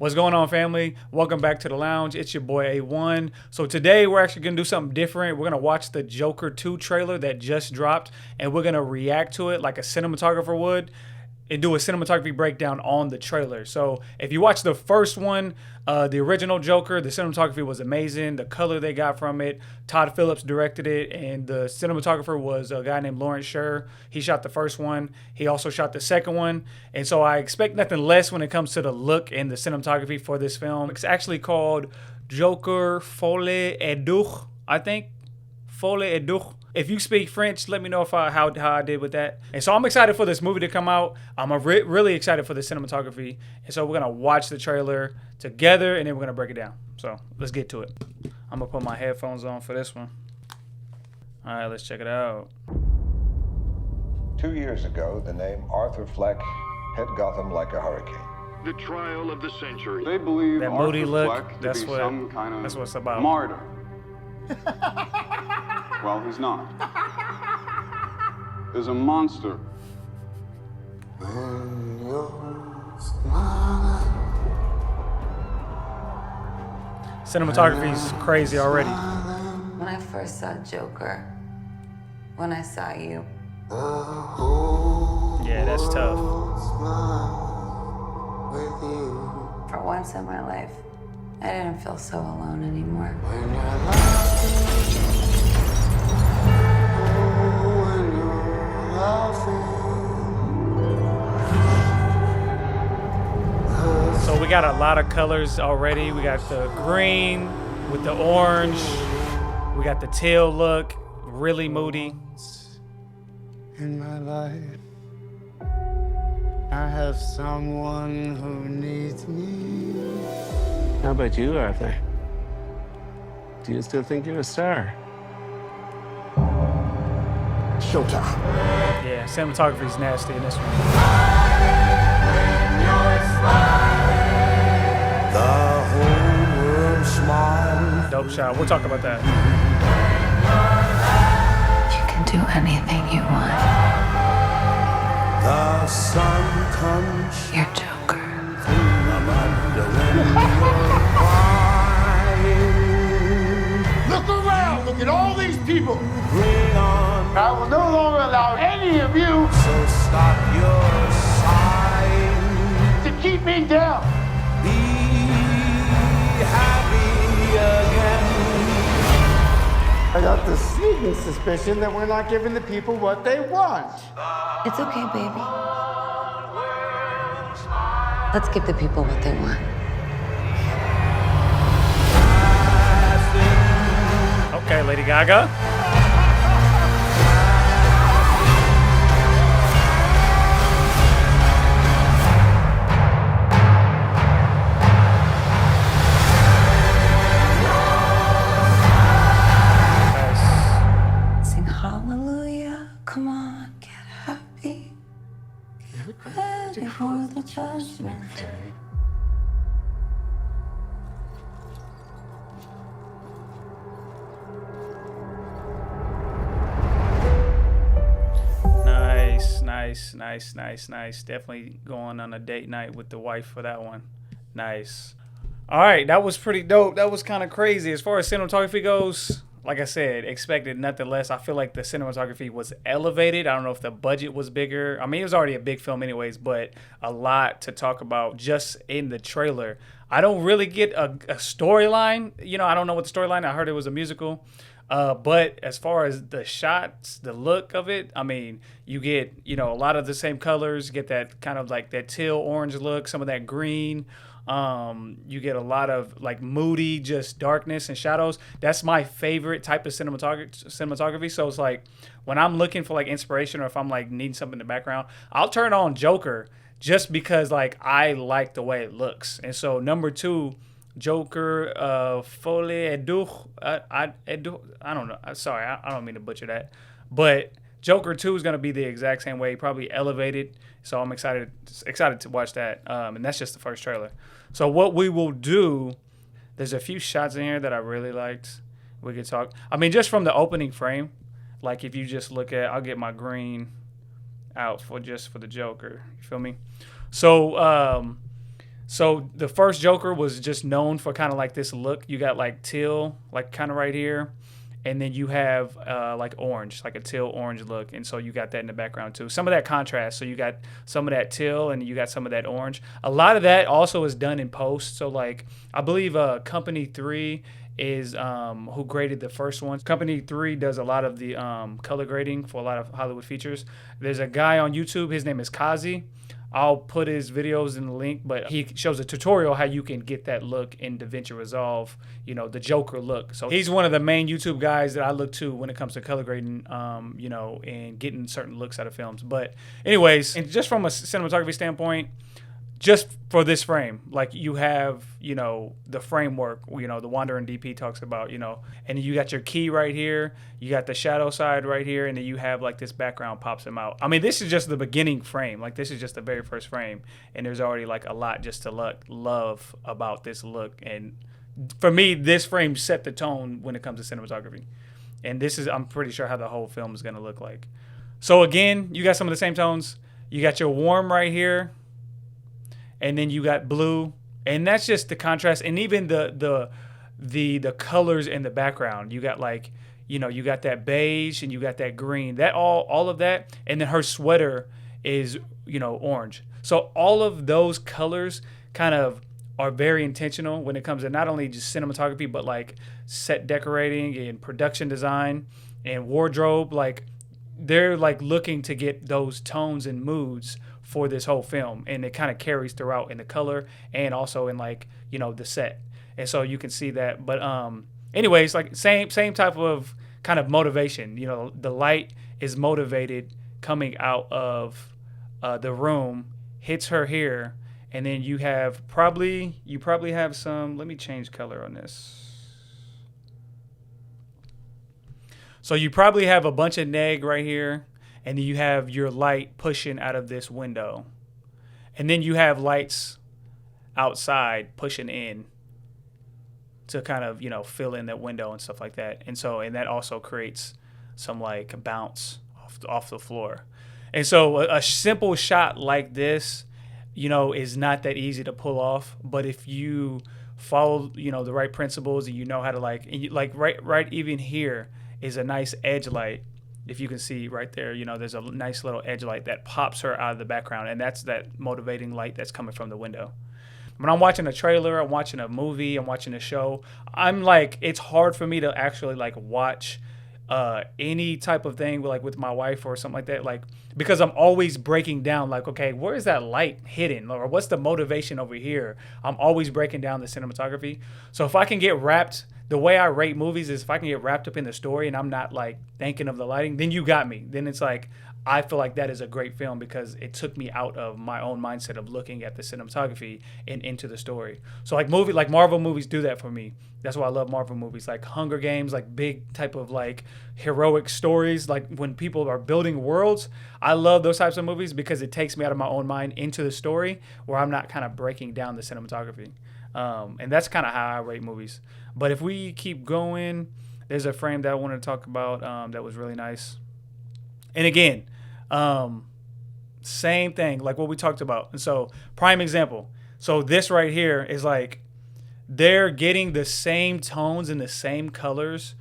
What's going on, family? Welcome back to the lounge. It's your boy A1. So today we're actually going to do something different. We're going to watch the Joker 2 trailer that just dropped, and we're going to react to it like a cinematographer would and do a cinematography breakdown on the trailer. So if you watch the first one, the original Joker, the cinematography was amazing. The color they got from it, Todd Phillips directed it, and the cinematographer was a guy named Lawrence Sher. He shot the first one. He also shot the second one. And so I expect nothing less when it comes to the look and the cinematography for this film. It's actually called Joker Folie et Douce, I think. Folie et Douce. If you speak French, let me know if how I did with that. And so I'm excited for this movie to come out. I'm really excited for the cinematography. And so we're going to watch the trailer together, and then we're going to break it down. So let's get to it. I'm going to put my headphones on for this one. All right, let's check it out. 2 years ago, the name Arthur Fleck hit Gotham like a hurricane. The trial of the century. They believe That Arthur moody look, Fleck to that's be what- some kind of that's what it's about. martyr. Well, he's not. There's a monster. Cinematography's crazy already. When I first saw Joker, when I saw you, Yeah, that's tough. for once in my life, I didn't feel so alone anymore. So we got a lot of colors already. We got the green with the orange. We got the teal look, really moody. In my life, I have someone who needs me. How about you, Arthur? Do you still think you're a star? Showtime. Yeah, cinematography's nasty in this one. The whole world smiles. Dope shot. We'll talk about that. You can do anything you want. The sun comes You're Joker. Look around! Look at all these people! Bring on, I will no longer allow any of you so stop your sighing. to keep me down. Be happy again. I got the sneaking suspicion that we're not giving the people what they want. It's okay, baby. Let's give the people what they want. Okay, Lady Gaga. Sing hallelujah. Come on, get happy. Get ready for the judgment day. Nice. Definitely going on a date night with the wife for that one. Nice. All right, that was pretty dope. That was kind of crazy. As far as cinematography goes, like I said, expected nothing less. I feel like the cinematography was elevated. I don't know if the budget was bigger. I mean, it was already a big film anyways, but a lot to talk about just in the trailer. I don't really get a storyline. You know, I don't know what the storyline. I heard it was a musical. But as far as the shots, the look of it, I mean, you get, you know, a lot of the same colors. You get that kind of like that teal orange look, some of that green. You get a lot of like moody, just darkness and shadows. That's my favorite type of cinematography. So it's like when I'm looking for like inspiration or if I'm like needing something in the background, I'll turn on Joker just because like I like the way it looks. And so number 2, Joker, Folie et Douce. I don't know. Sorry, I don't mean to butcher that. But Joker 2 is going to be the exact same way, probably elevated. So I'm excited to watch that. And that's just the first trailer. So what we will do, there's a few shots in here that I really liked. We could talk. I mean, just from the opening frame, like if you just look at, I'll get my green out for the Joker. You feel me? So So the first Joker was just known for kind of like this look. You got like teal, like kind of right here, and then you have like orange, like a teal orange look, and so you got that in the background too. Some of that contrast. So you got some of that teal, and you got some of that orange. A lot of that also is done in post. So like I believe Company 3 is who graded the first one. Company 3 does a lot of the color grading for a lot of Hollywood features. There's a guy on YouTube. His name is Kazi. I'll put his videos in the link, but he shows a tutorial how you can get that look in DaVinci Resolve, you know, the Joker look. So he's one of the main YouTube guys that I look to when it comes to color grading, you know, and getting certain looks out of films. But anyways, and just from a cinematography standpoint, just for this frame, like you have, you know, the framework, you know, the Wandering DP talks about, you know, and you got your key right here, you got the shadow side right here, and then you have like this background pops them out. I mean, this is just the beginning frame. Like this is just the very first frame, and there's already like a lot just to love about this look. And for me, this frame set the tone when it comes to cinematography. And this is, I'm pretty sure, how the whole film is gonna look like. So again, you got some of the same tones. You got your warm right here. And then you got blue, and that's just the contrast, and even the colors in the background. You got like, you know, you got that beige and you got that green. That all of that, and then her sweater is, you know, orange. So all of those colors kind of are very intentional when it comes to not only just cinematography, but like set decorating and production design and wardrobe. Like they're like looking to get those tones and moods for this whole film, and it kind of carries throughout in the color and also in like, you know, the set. And so you can see that. But anyways, like same type of kind of motivation. You know, the light is motivated coming out of the room, hits her here, and then you probably have some, let me change color on this. So you probably have a bunch of neg right here, and then you have your light pushing out of this window. And then you have lights outside pushing in to kind of, you know, fill in that window and stuff like that. And so, and that also creates some like bounce off the floor. And so a simple shot like this, you know, is not that easy to pull off. But if you follow, you know, the right principles, and you know how to like, and you, like right even here is a nice edge light. If you can see right there, you know, there's a nice little edge light that pops her out of the background, and that's that motivating light that's coming from the window. When I'm watching a trailer, I'm watching a movie, I'm watching a show, I'm like, it's hard for me to actually like watch any type of thing with my wife or something like that, like, because I'm always breaking down like, okay, where is that light hidden, or what's the motivation over here? I'm always breaking down the cinematography. So if I can get wrapped, the way I rate movies is if I can get wrapped up in the story and I'm not like thinking of the lighting, then you got me. Then it's like, I feel like that is a great film because it took me out of my own mindset of looking at the cinematography and into the story. So like Marvel movies do that for me. That's why I love Marvel movies, like Hunger Games, like big type of like heroic stories. Like when people are building worlds, I love those types of movies because it takes me out of my own mind into the story where I'm not kind of breaking down the cinematography. And that's kind of how I rate movies. But if we keep going, there's a frame that I wanted to talk about that was really nice. And again, same thing, like what we talked about. And so, prime example. So this right here is like, they're getting the same tones and the same colors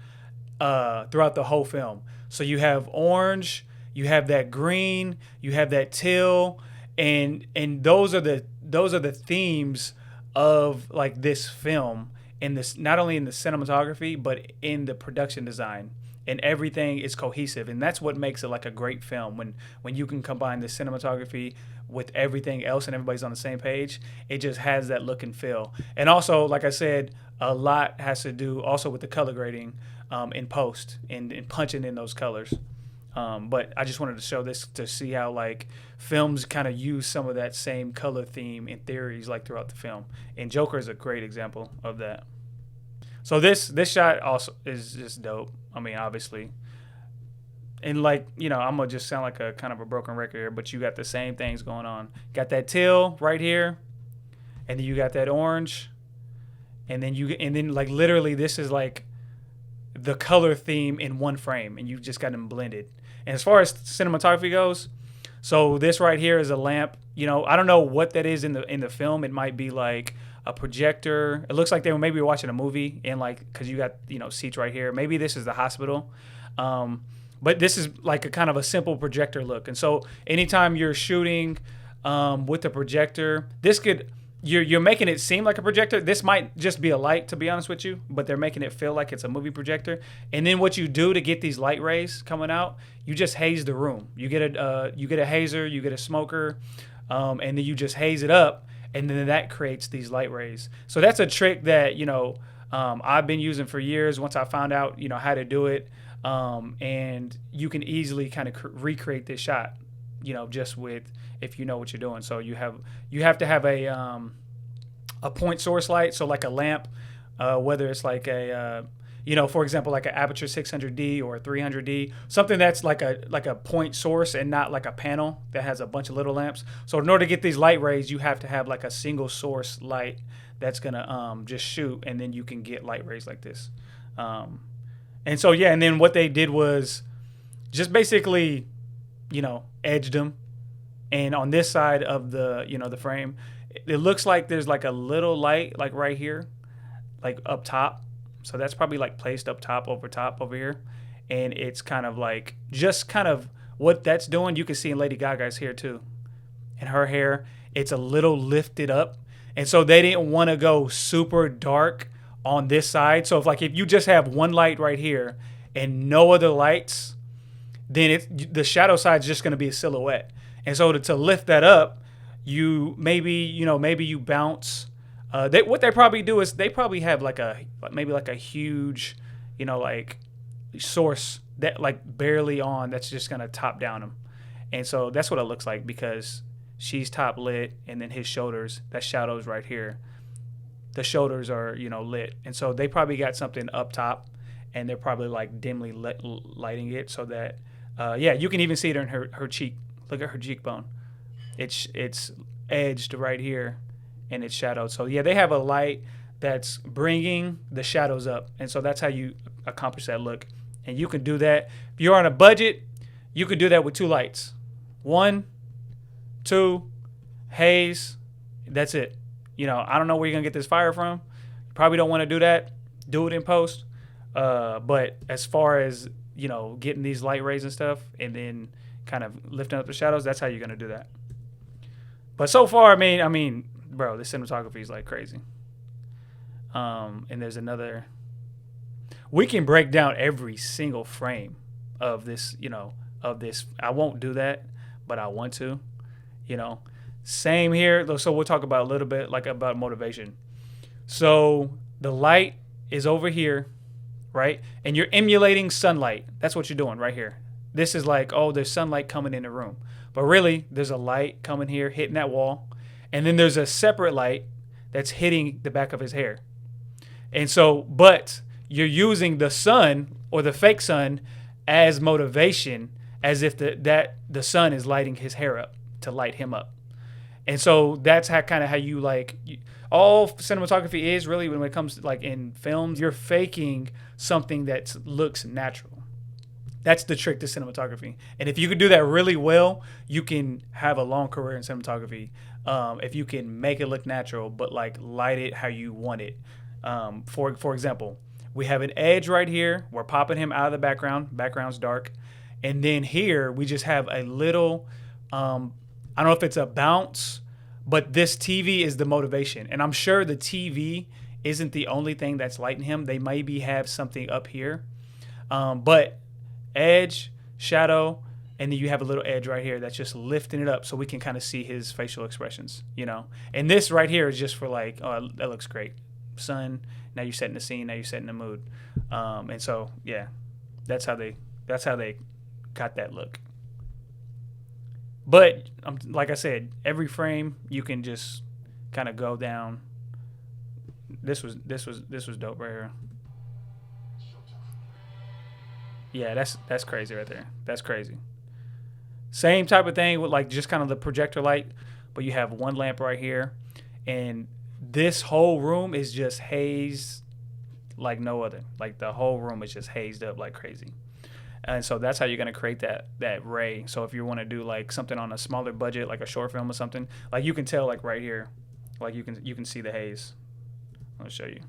throughout the whole film. So you have orange, you have that green, you have that teal, and those are the themes of like this film, in this, not only in the cinematography but in the production design, and everything is cohesive. And that's what makes it like a great film, when you can combine the cinematography with everything else and everybody's on the same page. It just has that look and feel. And also, like I said, a lot has to do also with the color grading in post and punching in those colors. But I just wanted to show this to see how like films kind of use some of that same color theme and theories like throughout the film. And Joker is a great example of that. So this shot also is just dope. I mean, obviously. And like, you know, I'm gonna just sound like a kind of a broken record here, but you got the same things going on. Got that teal right here, and then you got that orange, and then like literally this is like the color theme in one frame, and you just got them blended. And as far as cinematography goes, So this right here is a lamp. You know, I don't know what that is in the film. It might be like a projector. It looks like they were maybe watching a movie and like because you got seats right here. Maybe this is the hospital. But this is like a kind of a simple projector look. And so anytime you're shooting with the projector, this could you're making it seem like a projector. This might just be a light, to be honest with you, but they're making it feel like it's a movie projector. And then what you do to get these light rays coming out, you just haze the room. You get a hazer, you get a smoker, and then you just haze it up, and then that creates these light rays. So that's a trick that I've been using for years. Once I found out how to do it, and you can easily kind of recreate this shot, just with if you know what you're doing. So you have to have a point source light, so like a lamp, whether it's like a for example like an aperture 600D or a 300D, something that's like a point source and not like a panel that has a bunch of little lamps. So in order to get these light rays, you have to have like a single source light that's gonna just shoot, and then you can get light rays like this. And so and then what they did was just basically edged them. And on this side of the the frame, it looks like there's like a little light like right here, like up top. So that's probably like placed up top over here. And it's kind of like just kind of what that's doing. You can see in Lady Gaga's hair too. And her hair, it's a little lifted up. And so they didn't want to go super dark on this side. So if you just have one light right here and no other lights, then the shadow side is just going to be a silhouette. And so to lift that up, you maybe you bounce. What they probably do is they probably have maybe a huge, like source that like barely on that's just gonna top down him. And so that's what it looks like because she's top lit, and then his shoulders, that shadow's right here. The shoulders are lit, and so they probably got something up top, and they're probably like dimly lighting it so that you can even see it in her cheek. Look at her cheekbone. It's edged right here, and it's shadowed. So they have a light that's bringing the shadows up, and so that's how you accomplish that look. And you can do that if you're on a budget. You could do that with two lights, 1, 2, haze. That's it. I don't know where you're gonna get this fire from. You probably don't want to do that. Do it in post. But as far as getting these light rays and stuff, and then kind of lifting up the shadows, that's how you're gonna do that. But so far, I mean, bro, this cinematography is like crazy. And there's another. We can break down every single frame of this, of this. I won't do that, but I want to. Same here. So we'll talk about a little bit about motivation. So the light is over here, right? And you're emulating sunlight. That's what you're doing right here. This is like, oh, there's sunlight coming in the room. But really, there's a light coming here, hitting that wall. And then there's a separate light that's hitting the back of his hair. And so, but you're using the sun or the fake sun as motivation, as if the sun is lighting his hair up to light him up. And so that's how you all cinematography is really when it comes to like in films, you're faking something that looks natural. That's the trick to cinematography. And if you can do that really well, you can have a long career in cinematography. If you can make it look natural, but like light it how you want it. For example, we have an edge right here. We're popping him out of the background. Background's dark. And then here we just have a little, I don't know if it's a bounce, but this TV is the motivation. And I'm sure the TV isn't the only thing that's lighting him. They maybe have something up here. But edge, shadow, and then you have a little edge right here that's just lifting it up so we can kind of see his facial expressions, And this right here is just for like, oh, that looks great. Sun, now you're setting the scene, now you're setting the mood. And so, that's how they got that look. But like I said, every frame you can just kind of go down. This was dope right here. Yeah, that's crazy right there. That's crazy. Same type of thing with like just kind of the projector light, but you have one lamp right here, and this whole room is just hazed like no other. Like the whole room is just hazed up like crazy. And so that's how you're gonna create that ray. So if you want to do like something on a smaller budget, like a short film or something, like you can tell like right here, like you can see the haze. I'll show you.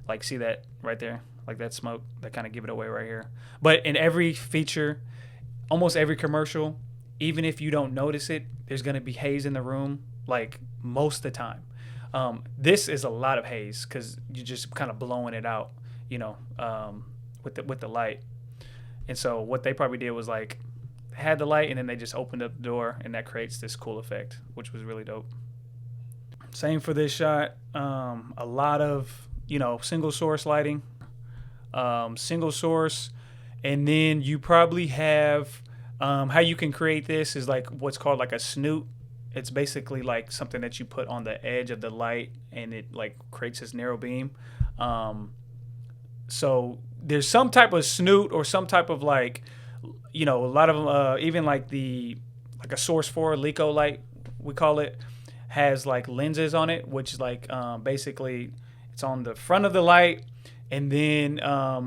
Like see that right there, like that smoke that kind of give it away right here. But in every feature, almost every commercial, even if you don't notice it, there's gonna be haze in the room like most of the time. This is a lot of haze because you're just kind of blowing it out, you know, with the light. And so what they probably did was like had the light and then they just opened up the door and that creates this cool effect, which was really dope. Same for this shot. A lot of, you know, single source lighting, single source. And then you probably have how you can create this is like what's called like a snoot. It's basically like something that you put on the edge of the light and it like creates this narrow beam. So there's some type of snoot or some type of like, you know, a lot of them, even like like a Source 4 Lico light, we call it, has like lenses on it, which is like basically it's on the front of the light and then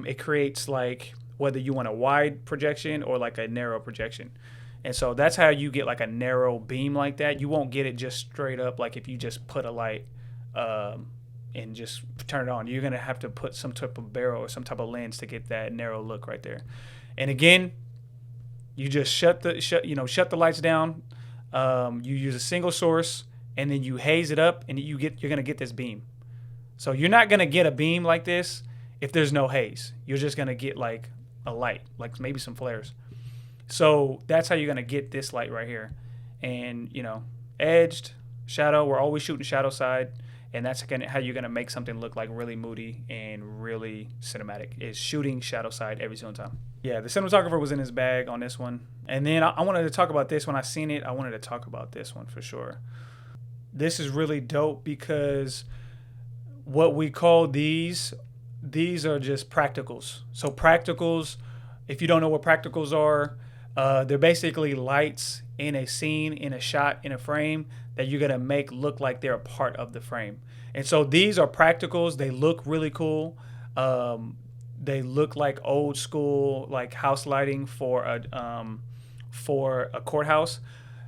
it creates like whether you want a wide projection or like a narrow projection. And so that's how you get like a narrow beam like that. You won't get it just straight up like if you just put a light and just turn it on. You're gonna have to put some type of barrel or some type of lens to get that narrow look right there. And again, you just shut the lights down. You use a single source and then you haze it up and you're gonna get this beam. So you're not gonna get a beam like this if there's no haze. You're just gonna get like a light, like maybe some flares. So that's how you're gonna get this light right here. And you know, edged, shadow, we're always shooting shadow side. And that's how you're gonna make something look like really moody and really cinematic, is shooting shadow side every single time. Yeah, the cinematographer was in his bag on this one. And then I wanted to talk about this. When I seen it, I wanted to talk about this one for sure. This is really dope because what we call these are just practicals. So practicals, if you don't know what practicals are, they're basically lights in a scene, in a shot, in a frame that you're gonna make look like they're a part of the frame. And so these are practicals. They look really cool. They look like old school, like house lighting for a courthouse.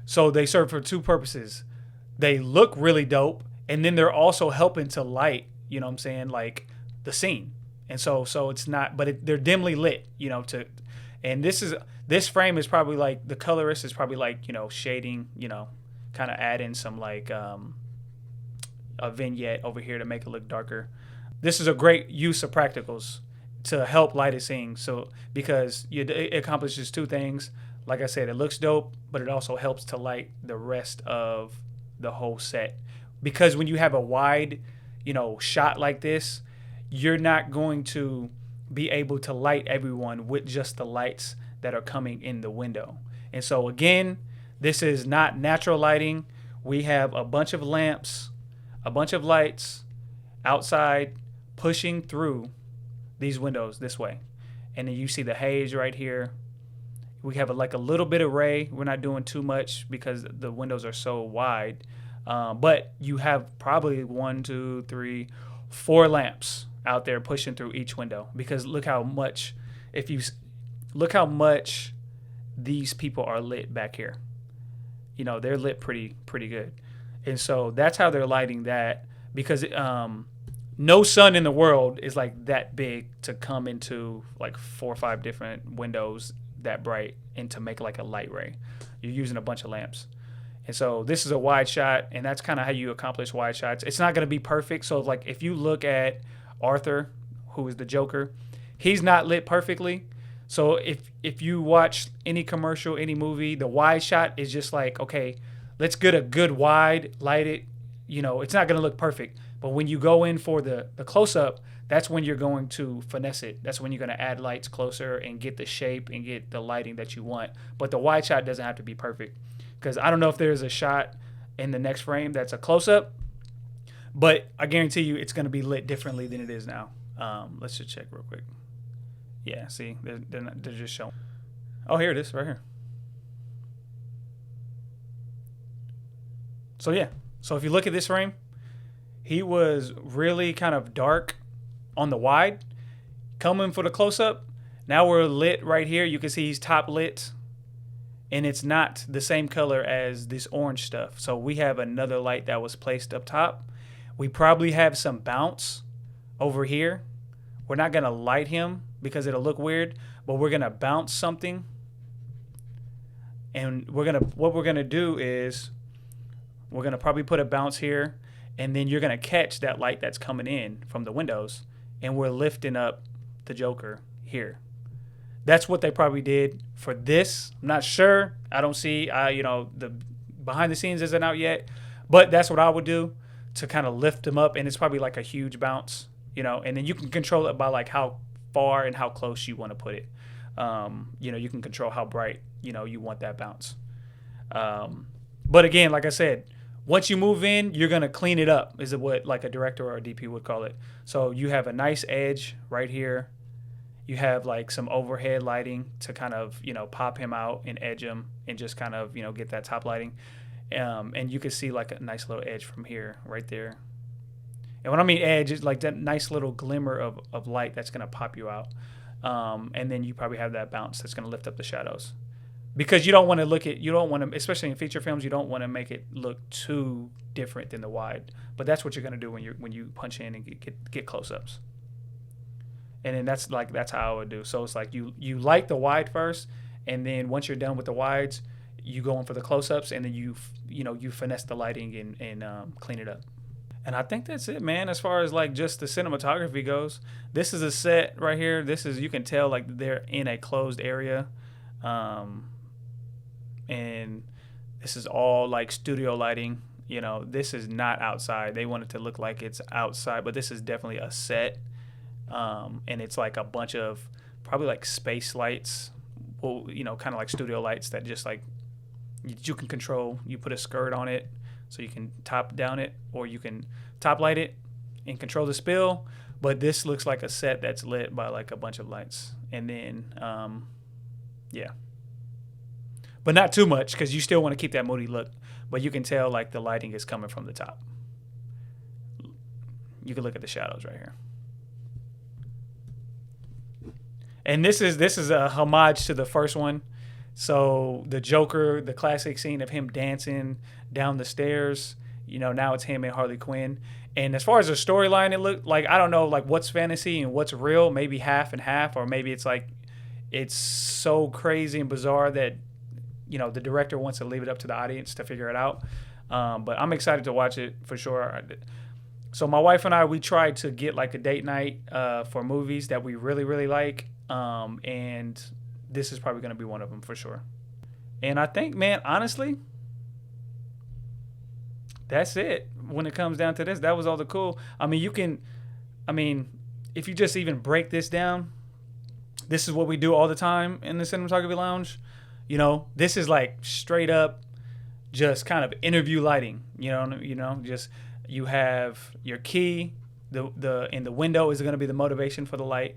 So they serve for two purposes. They look really dope, and then they're also helping to light, you know what I'm saying, like the scene. And so it's not, but they're dimly lit, you know, and this frame is probably like, the colorist is probably like, you know, shading, you know, kind of add in some like a vignette over here to make it look darker. This is a great use of practicals to help light a scene. So because it accomplishes two things. Like I said, it looks dope, but it also helps to light the rest of the whole set. Because when you have a wide, you know, shot like this, you're not going to be able to light everyone with just the lights that are coming in the window. And so again, this is not natural lighting. We have a bunch of lamps, a bunch of lights outside pushing through these windows this way. And then you see the haze right here. We have like a little bit of ray. We're not doing too much because the windows are so wide. But you have probably 1, 2, 3, 4 lamps out there pushing through each window, because look how much these people are lit back here. You know, they're lit pretty good. And so that's how they're lighting that, because no sun in the world is like that big to come into like 4 or 5 different windows that bright and to make like a light ray. You're using a bunch of lamps. And so this is a wide shot, and that's kind of how you accomplish wide shots. It's not going to be perfect. So like if you look at Arthur, who is the Joker, he's not lit perfectly. So if you watch any commercial, any movie, the wide shot is just like, okay, let's get a good wide, light it. You know, it's not going to look perfect. But when you go in for the close-up, that's when you're going to finesse it. That's when you're going to add lights closer and get the shape and get the lighting that you want. But the wide shot doesn't have to be perfect, because I don't know if there's a shot in the next frame that's a close-up, but I guarantee you it's going to be lit differently than it is now. Let's just check real quick. Yeah, see, they're just showing. Oh, here it is, right here. So yeah, so if you look at this frame, he was really kind of dark on the wide, coming for the close-up, Now we're lit right here. You can see he's top lit, and it's not the same color as this orange stuff. So we have another light that was placed up top. We probably have some bounce over here. We're not gonna light him because it'll look weird, but we're gonna bounce something. And what we're gonna do is we're gonna probably put a bounce here, and then you're gonna catch that light that's coming in from the windows, and we're lifting up the Joker here. That's what they probably did for this. I'm not sure. I don't see, the behind the scenes isn't out yet, but that's what I would do to kind of lift them up. And it's probably like a huge bounce, and then you can control it by like how far and how close you want to put it. You can control how bright, you want that bounce. But again, like I said, once you move in, you're going to clean it up, is what like a director or a DP would call it. So you have a nice edge right here. You have like some overhead lighting to kind of, pop him out and edge him and just kind of, get that top lighting. And you can see like a nice little edge from here, right there. And when I mean edge, it's like that nice little glimmer of light that's going to pop you out. And then you probably have that bounce that's going to lift up the shadows. Because you don't want to, especially in feature films, you don't want to make it look too different than the wide. But that's what you're going to do when you punch in and get close-ups. And then that's how I would do. So it's like you light the wide first, and then once you're done with the wides, you go in for the close-ups, and then you finesse the lighting and clean it up. And I think that's it, man. As far as like just the cinematography goes, this is a set right here. You can tell like they're in a closed area, and this is all like studio lighting. This is not outside. They want it to look like it's outside, but this is definitely a set. And it's like a bunch of probably like space lights, kind of like studio lights that just like you can control. You put a skirt on it so you can top down it, or you can top light it and control the spill. But this looks like a set that's lit by like a bunch of lights. And then, yeah. But not too much, because you still want to keep that moody look. But you can tell like the lighting is coming from the top. You can look at the shadows right here. And this is a homage to the first one. So the Joker, the classic scene of him dancing down the stairs, now it's him and Harley Quinn. And as far as the storyline, it looked like, I don't know, like what's fantasy and what's real, maybe half and half, or maybe it's like, it's so crazy and bizarre that, the director wants to leave it up to the audience to figure it out. But I'm excited to watch it for sure. So my wife and I, we tried to get like a date night for movies that we really, really like. And this is probably going to be one of them for sure. And I think, man, honestly, that's it. When it comes down to this, that was all the cool. If you just even break this down, this is what we do all the time in the Cinematography Lounge. This is like straight up just kind of interview lighting, just you have your key, in the window is going to be the motivation for the light.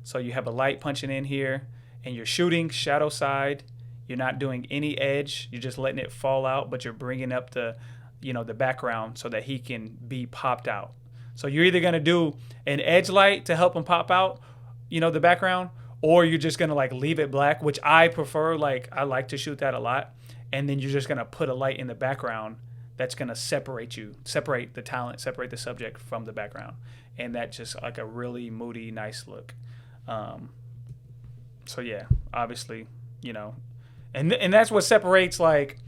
So you have a light punching in here, and you're shooting shadow side. You're not doing any edge. You're just letting it fall out, but you're bringing up the background so that he can be popped out. So you're either going to do an edge light to help him pop out, the background, or you're just going to like leave it black, which I prefer. Like I like to shoot that a lot. And then you're just going to put a light in the background that's going to separate the talent, separate the subject from the background. And that's just like a really moody, nice look. So yeah, obviously, and that's what separates like,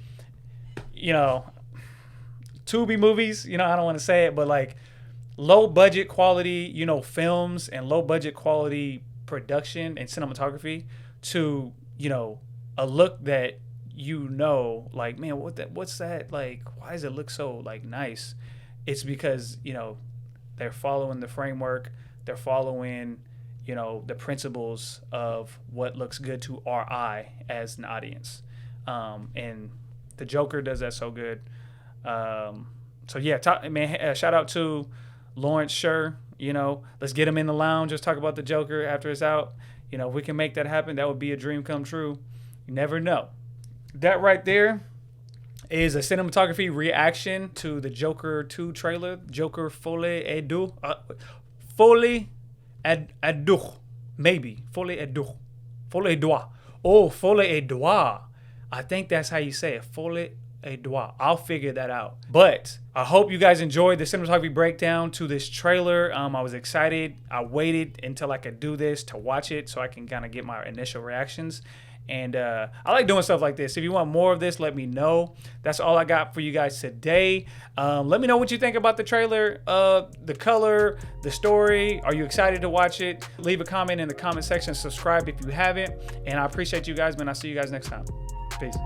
Tubi movies, I don't want to say it, but like low budget quality, films and low budget quality production and cinematography to, a look that, like, man, what's that? Like, why does it look so like nice? It's because, they're following the framework. They're following, the principles of what looks good to our eye as an audience. And the Joker does that so good. So yeah, shout out to Lawrence Sher. Let's get him in the lounge. Just talk about the Joker after it's out. If we can make that happen, that would be a dream come true. You never know. That right there is a cinematography reaction to the Joker 2 trailer. Joker Folie à Deux. Folie à Deux. Maybe. Folie à Deux. Folie et doigt. Oh, folie et doigt. I think that's how you say it. Folie et doigt. I'll figure that out. But I hope you guys enjoyed the cinematography breakdown to this trailer. I was excited. I waited until I could do this to watch it so I can kind of get my initial reactions. And I like doing stuff like this. If you want more of this, let me know. That's all I got for you guys today. Let me know what you think about the trailer, the color, the story. Are you excited to watch it? Leave a comment in the comment section. Subscribe if you haven't. And I appreciate you guys, man. I'll see you guys next time. Peace.